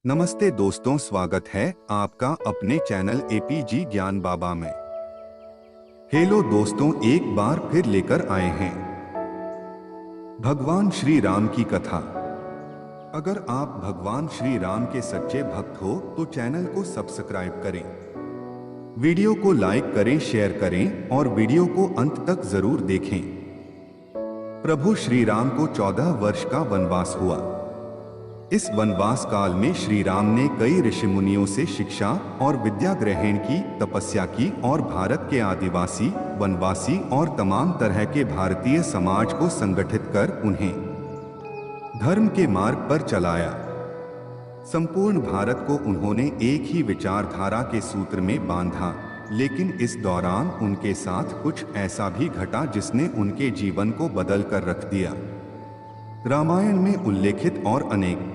नमस्ते दोस्तों, स्वागत है आपका अपने चैनल एपीजी ज्ञान बाबा में। हेलो दोस्तों, एक बार फिर लेकर आए हैं भगवान श्री राम की कथा। अगर आप भगवान श्री राम के सच्चे भक्त हो तो चैनल को सब्सक्राइब करें, वीडियो को लाइक करें, शेयर करें और वीडियो को अंत तक जरूर देखें। प्रभु श्री राम को 14 वर्ष का वनवास हुआ। इस वनवास काल में श्री राम ने कई ऋषि मुनियों से शिक्षा और विद्या ग्रहण की, तपस्या की और भारत के आदिवासी, वनवासी और तमाम तरह के भारतीय समाज को संगठित कर उन्हें धर्म के मार्ग पर चलाया। संपूर्ण भारत को उन्होंने एक ही विचारधारा के सूत्र में बांधा, लेकिन इस दौरान उनके साथ कुछ ऐसा भी घटा जिसने उनके जीवन को बदल कर रख दिया। रामायण में उल्लेखित और अनेक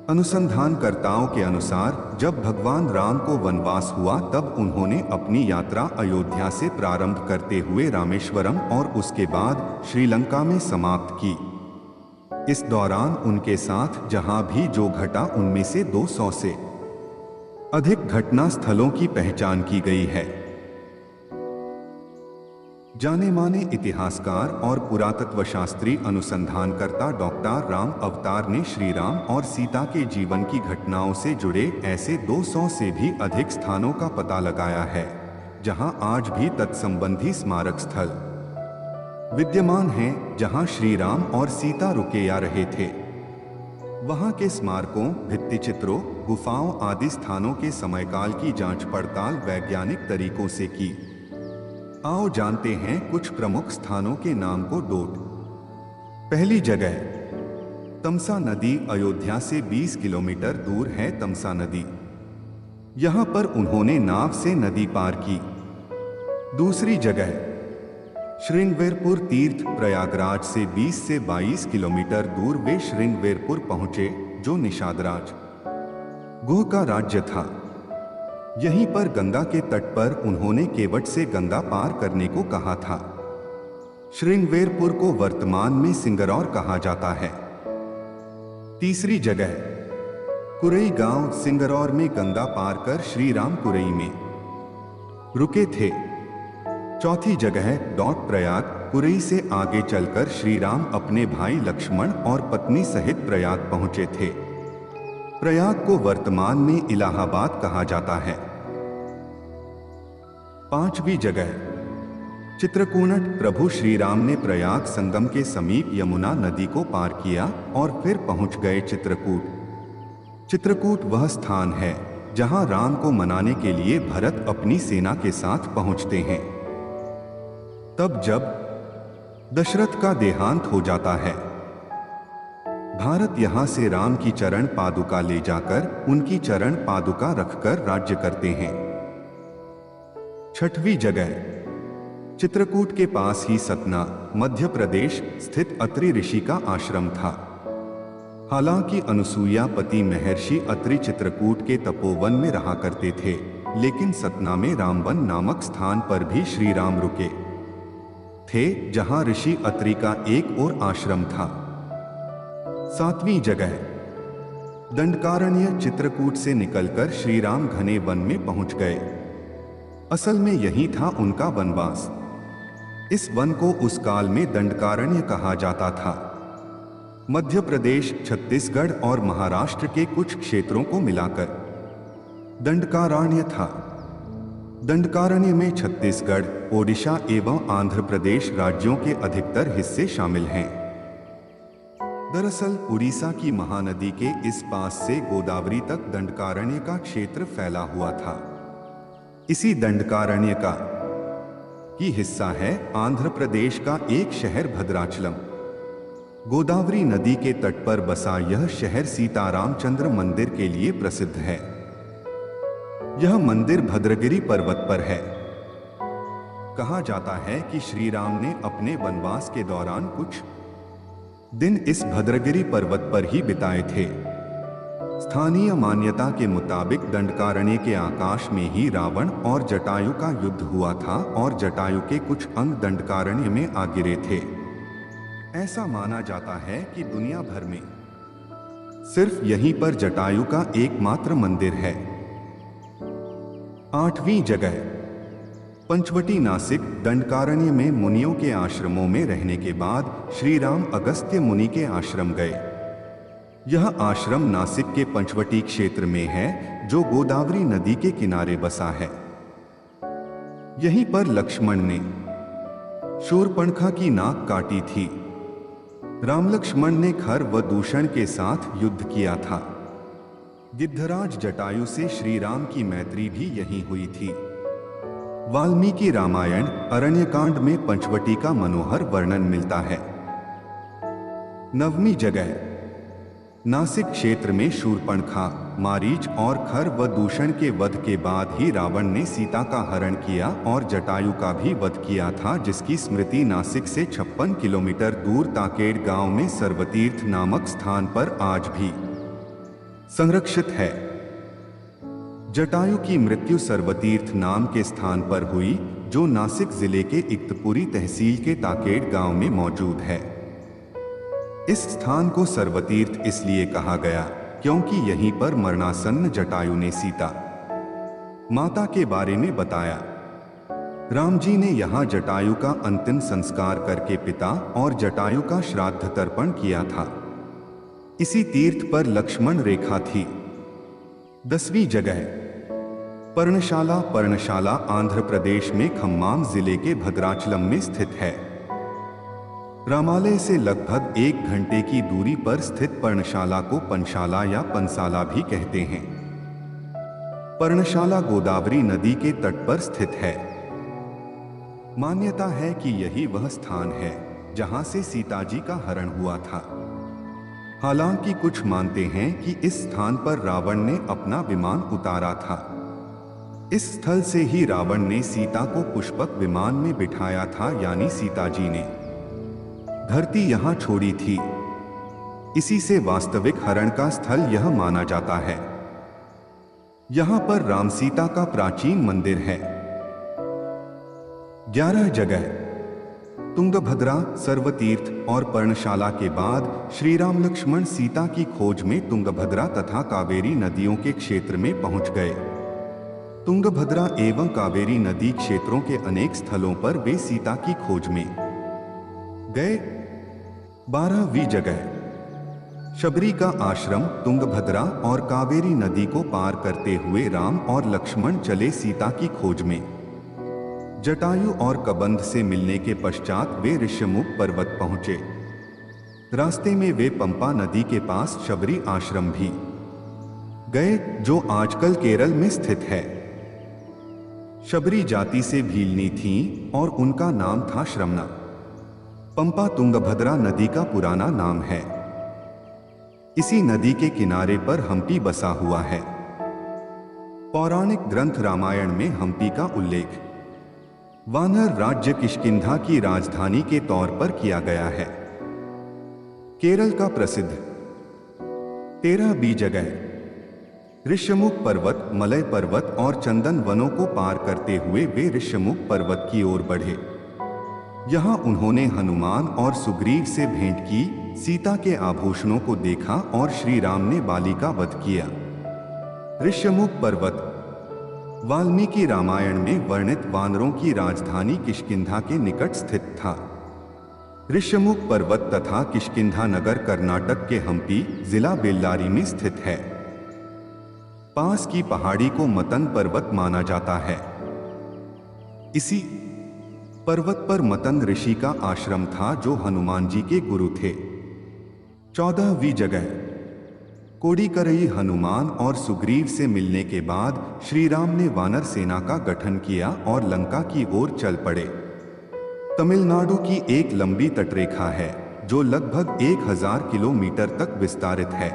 अनुसंधानकर्ताओं के अनुसार जब भगवान राम को वनवास हुआ तब उन्होंने अपनी यात्रा अयोध्या से प्रारंभ करते हुए रामेश्वरम और उसके बाद श्रीलंका में समाप्त की। इस दौरान उनके साथ जहां भी जो घटा उनमें से 200 से अधिक घटना स्थलों की पहचान की गई है। जाने माने इतिहासकार और पुरातत्वशास्त्री अनुसंधानकर्ता डॉक्टर राम अवतार ने श्री राम और सीता के जीवन की घटनाओं से जुड़े ऐसे 200 से भी अधिक स्थानों का पता लगाया है जहां आज भी तत्संबंधी स्मारक स्थल विद्यमान हैं, जहां श्री राम और सीता रुके या रहे थे। वहां के स्मारकों, भित्तिचित्रों, गुफाओं आदि स्थानों के समयकाल की जांच पड़ताल वैज्ञानिक तरीकों से की। आओ जानते हैं कुछ प्रमुख स्थानों के नाम को डोट। पहली जगह तमसा नदी। अयोध्या से 20 किलोमीटर दूर है तमसा नदी। यहां पर उन्होंने नाव से नदी पार की। दूसरी जगह श्रृंगवेरपुर तीर्थ। प्रयागराज से 20 से 22 किलोमीटर दूर वे श्रृंगवेरपुर पहुंचे, जो निषादराज गुह का राज्य था। यहीं पर गंगा के तट पर उन्होंने केवट से गंगा पार करने को कहा था। श्रृंगवेरपुर को वर्तमान में सिंगरौर कहा जाता है। तीसरी जगह कुरई गांव। सिंगरौर में गंगा पार कर श्री राम कुरई में रुके थे। चौथी जगह डॉट प्रयाग। कुरई से आगे चलकर श्री राम अपने भाई लक्ष्मण और पत्नी सहित प्रयाग पहुंचे थे। प्रयाग को वर्तमान में इलाहाबाद कहा जाता है। पांचवी जगह चित्रकूट। प्रभु श्री राम ने प्रयाग संगम के समीप यमुना नदी को पार किया और फिर पहुंच गए चित्रकूट। चित्रकूट वह स्थान है जहां राम को मनाने के लिए भरत अपनी सेना के साथ पहुंचते हैं। तब जब दशरथ का देहांत हो जाता है, भारत यहां से राम की चरण पादुका ले जाकर उनकी चरण पादुका रखकर राज्य करते हैं। छठवीं जगह चित्रकूट के पास ही सतना, मध्य प्रदेश स्थित अत्रि ऋषि का आश्रम था। हालांकि अनुसुईया पति महर्षि अत्रि चित्रकूट के तपोवन में रहा करते थे, लेकिन सतना में रामवन नामक स्थान पर भी श्री राम रुके थे, जहां ऋषि अत्रि का एक और आश्रम था। सातवीं जगह दंडकारण्य। चित्रकूट से निकलकर श्री राम घने वन में पहुंच गए। असल में यही था उनका वनवास। इस वन को उस काल में दंडकारण्य कहा जाता था। मध्य प्रदेश, छत्तीसगढ़ और महाराष्ट्र के कुछ क्षेत्रों को मिलाकर दंडकारण्य था। दंडकारण्य में छत्तीसगढ़, ओडिशा एवं आंध्र प्रदेश राज्यों के अधिकतर हिस्से शामिल हैं। दरअसल उड़ीसा की महानदी के इस पास से गोदावरी तक दंडकारण्य का क्षेत्र फैला हुआ था। इसी दंडकारण्य का ही हिस्सा है आंध्र प्रदेश का एक शहर भद्राचलम। गोदावरी नदी के तट पर बसा यह शहर सीतारामचंद्र मंदिर के लिए प्रसिद्ध है। यह मंदिर भद्रगिरि पर्वत पर है। कहा जाता है कि श्री राम ने अपने वनवास के दौरान कुछ दिन इस भद्रगिरि पर्वत पर ही बिताए थे। स्थानीय मान्यता के मुताबिक दंडकारण्य के आकाश में ही रावण और जटायु का युद्ध हुआ था और जटायु के कुछ अंग दंडकारण्य में आ गिरे थे। ऐसा माना जाता है कि दुनिया भर में सिर्फ यहीं पर जटायु का एकमात्र मंदिर है। 8वीं जगह, पंचवटी नासिक दंडकारण्य में मुनियों के आश्रमों में रहने के बाद श्री राम अगस्त्य मुनि के आश्रम गए। यह आश्रम नासिक के पंचवटी क्षेत्र में है, जो गोदावरी नदी के किनारे बसा है। यहीं पर लक्ष्मण ने शूर्पणखा की नाक काटी थी। राम लक्ष्मण ने खर व दूषण के साथ युद्ध किया था। गिद्धराज जटायु से श्री राम की मैत्री भी यहीं हुई थी। वाल्मीकि रामायण अरण्यकांड में पंचवटी का मनोहर वर्णन मिलता है। 9वीं जगह, नासिक क्षेत्र में शूर्पणखा, मारीच और खर व दूषण के वध के बाद ही रावण ने सीता का हरण किया और जटायु का भी वध किया था, जिसकी स्मृति नासिक से 56 किलोमीटर दूर ताकेड़ गांव में सर्वतीर्थ नामक स्थान पर आज भी संरक्षित है। जटायु की मृत्यु सर्वतीर्थ नाम के स्थान पर हुई, जो नासिक जिले के इक्तपुरी तहसील के ताकेड़ गांव में मौजूद है। इस स्थान को सर्वतीर्थ इसलिए कहा गया क्योंकि यहीं पर मरणासन्न जटायु ने सीता माता के बारे में बताया। राम जी ने यहाँ जटायु का अंतिम संस्कार करके पिता और जटायु का श्राद्ध तर्पण किया था। इसी तीर्थ पर लक्ष्मण रेखा थी। 10वीं जगह, पर्णशाला। पर्णशाला आंध्र प्रदेश में खम्माम जिले के भद्राचलम में स्थित है। रामालय से लगभग 1 घंटे की दूरी पर स्थित पर्णशाला को पंशाला या पंसाला भी कहते हैं। पर्णशाला गोदावरी नदी के तट पर स्थित है। मान्यता है कि यही वह स्थान है जहां से सीता जी का हरण हुआ था। हालांकि कुछ मानते हैं कि इस स्थान पर रावण ने अपना विमान उतारा था। इस स्थल से ही रावण ने सीता को पुष्पक विमान में बिठाया था, यानी सीता जी ने धरती यहां छोड़ी थी। इसी से वास्तविक हरण का स्थल यह माना जाता है। यहां पर राम सीता का प्राचीन मंदिर है। 11 जगह, तुंगभद्रा, सर्वतीर्थ और पर्णशाला के बाद श्री राम लक्ष्मण सीता की खोज में तुंगभद्रा तथा कावेरी नदियों के क्षेत्र में पहुंच गए। तुंगभद्रा एवं कावेरी नदी क्षेत्रों के अनेक स्थलों पर वे सीता की खोज में गए। 12वीं जगह, शबरी का आश्रम। तुंगभद्रा और कावेरी नदी को पार करते हुए राम और लक्ष्मण चले सीता की खोज में। जटायु और कबंध से मिलने के पश्चात वे ऋष्यमुख पर्वत पहुंचे। रास्ते में वे पंपा नदी के पास शबरी आश्रम भी गए, जो आजकल केरल में स्थित है। शबरी जाति से भीलनी थीं और उनका नाम था श्रमणा। पंपा तुंगभद्रा नदी का पुराना नाम है। इसी नदी के किनारे पर हम्पी बसा हुआ है। पौराणिक ग्रंथ रामायण में हम्पी का उल्लेख वानर राज्य किष्किंधा की राजधानी के तौर पर किया गया है। केरल का प्रसिद्ध 13वीं जगह, ऋष्यमुख पर्वत। मलय पर्वत और चंदन वनों को पार करते हुए वे ऋष्यमुख पर्वत की ओर बढ़े। यहाँ उन्होंने हनुमान और सुग्रीव से भेंट की, सीता के आभूषणों को देखा और श्री राम ने बाली का वध किया। ऋष्यमुख पर्वत वाल्मीकि रामायण में वर्णित वानरों की राजधानी किष्किंधा के निकट स्थित था। ऋष्यमुख पर्वत तथा किष्किंधा नगर कर्नाटक के हम्पी जिला बेल्लारी में स्थित है। पास की पहाड़ी को मतन पर्वत माना जाता है। इसी पर्वत पर मतंग ऋषि का आश्रम था, जो हनुमान जी के गुरु थे। 14वीं जगह, कोडीकरई। हनुमान और सुग्रीव से मिलने के बाद श्री राम ने वानर सेना का गठन किया और लंका की ओर चल पड़े। तमिलनाडु की एक लंबी तटरेखा है जो लगभग 1000 किलोमीटर तक विस्तारित है।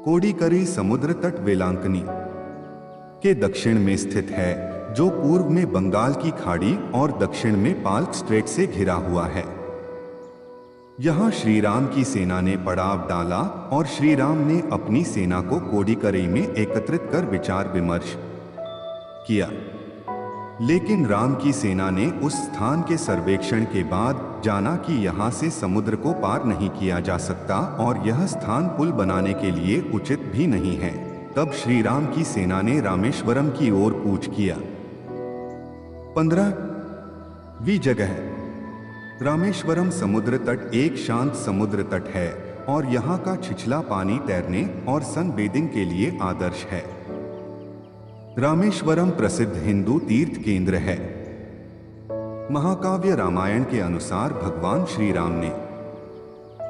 कोडीकरई समुद्र तट वेलांकनी के दक्षिण में स्थित है, जो पूर्व में बंगाल की खाड़ी और दक्षिण में पाल्क स्ट्रेट से घिरा हुआ है। यहाँ श्री राम की सेना ने पड़ाव डाला और श्री राम ने अपनी सेना को कोडीकरई में एकत्रित कर विचार विमर्श किया। लेकिन राम की सेना ने उस स्थान के सर्वेक्षण के बाद जाना कि यहाँ से समुद्र को पार नहीं किया जा सकता और यह स्थान पुल बनाने के लिए उचित भी नहीं है। तब श्री राम की सेना ने रामेश्वरम की ओर कूच किया। 15वीं जगह, रामेश्वरम समुद्र तट एक शांत समुद्र तट है और यहाँ का छिछला पानी तैरने और सनबेदिंग के लिए आदर्श है। रामेश्वरम प्रसिद्ध हिंदू तीर्थ केंद्र है। महाकाव्य रामायण के अनुसार भगवान श्री राम ने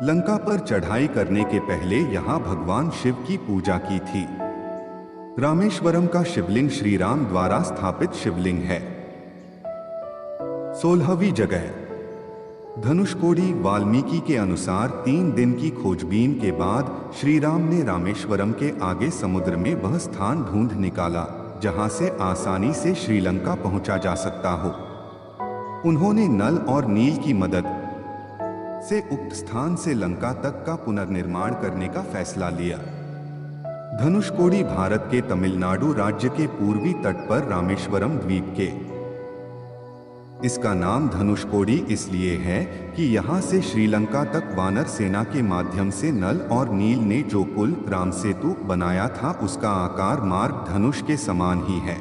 लंका पर चढ़ाई करने के पहले यहाँ भगवान शिव की पूजा की थी। रामेश्वरम का शिवलिंग श्री राम द्वारा स्थापित शिवलिंग है। 16वीं जगह, धनुषकोडी वाल्मीकि के अनुसार 3 दिन की खोजबीन के बाद श्री राम ने रामेश्वरम के आगे समुद्र में वह स्थान ढूंढ निकाला जहां से आसानी से श्रीलंका पहुंचा जा सकता हो। उन्होंने नल और नील की मदद से उक्त स्थान से लंका तक का पुनर्निर्माण करने का फैसला लिया। धनुषकोडी भारत के तमिलनाडु राज्य के पूर्वी तट पर रामेश्वरम द्वीप के इसका नाम धनुषकोडी इसलिए है कि यहाँ से श्रीलंका तक वानर सेना के माध्यम से नल और नील ने जो पुल राम सेतु बनाया था उसका आकार मार्ग धनुष के समान ही है।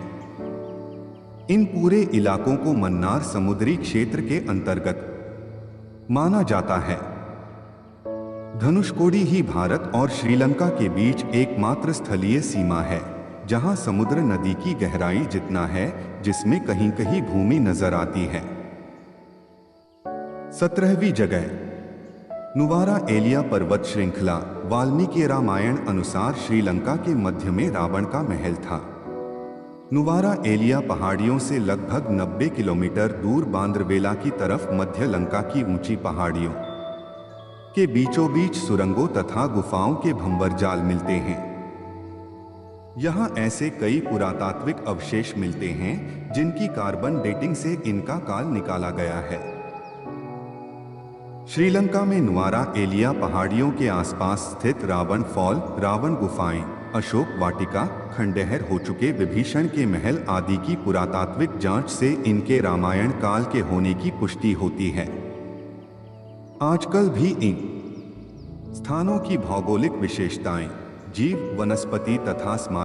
इन पूरे इलाकों को मन्नार समुद्री क्षेत्र के अंतर्गत माना जाता है। धनुषकोडी ही भारत और श्रीलंका के बीच एकमात्र स्थलीय सीमा है जहां समुद्र नदी की गहराई जितना है, जिसमें कहीं कहीं भूमि नजर आती है। 17वीं जगह, नुवारा एलिया पर्वत श्रृंखला वाल्मीकि रामायण अनुसार श्रीलंका के मध्य में रावण का महल था। नुवारा एलिया पहाड़ियों से लगभग 90 किलोमीटर दूर बांद्रवेला की तरफ मध्य लंका की ऊंची पहाड़ियों के बीचों बीच सुरंगों तथा गुफाओं के भंवर जाल मिलते हैं। यहाँ ऐसे कई पुरातात्विक अवशेष मिलते हैं जिनकी कार्बन डेटिंग से इनका काल निकाला गया है। श्रीलंका में नुवारा एलिया पहाड़ियों के आसपास स्थित रावण फॉल, रावण गुफाएं, अशोक वाटिका, खंडहर हो चुके विभीषण के महल आदि की पुरातात्विक जांच से इनके रामायण काल के होने की पुष्टि होती है। आजकल भी इन स्थानों की भौगोलिक विशेषताएं, जीव, वनस्पति तथा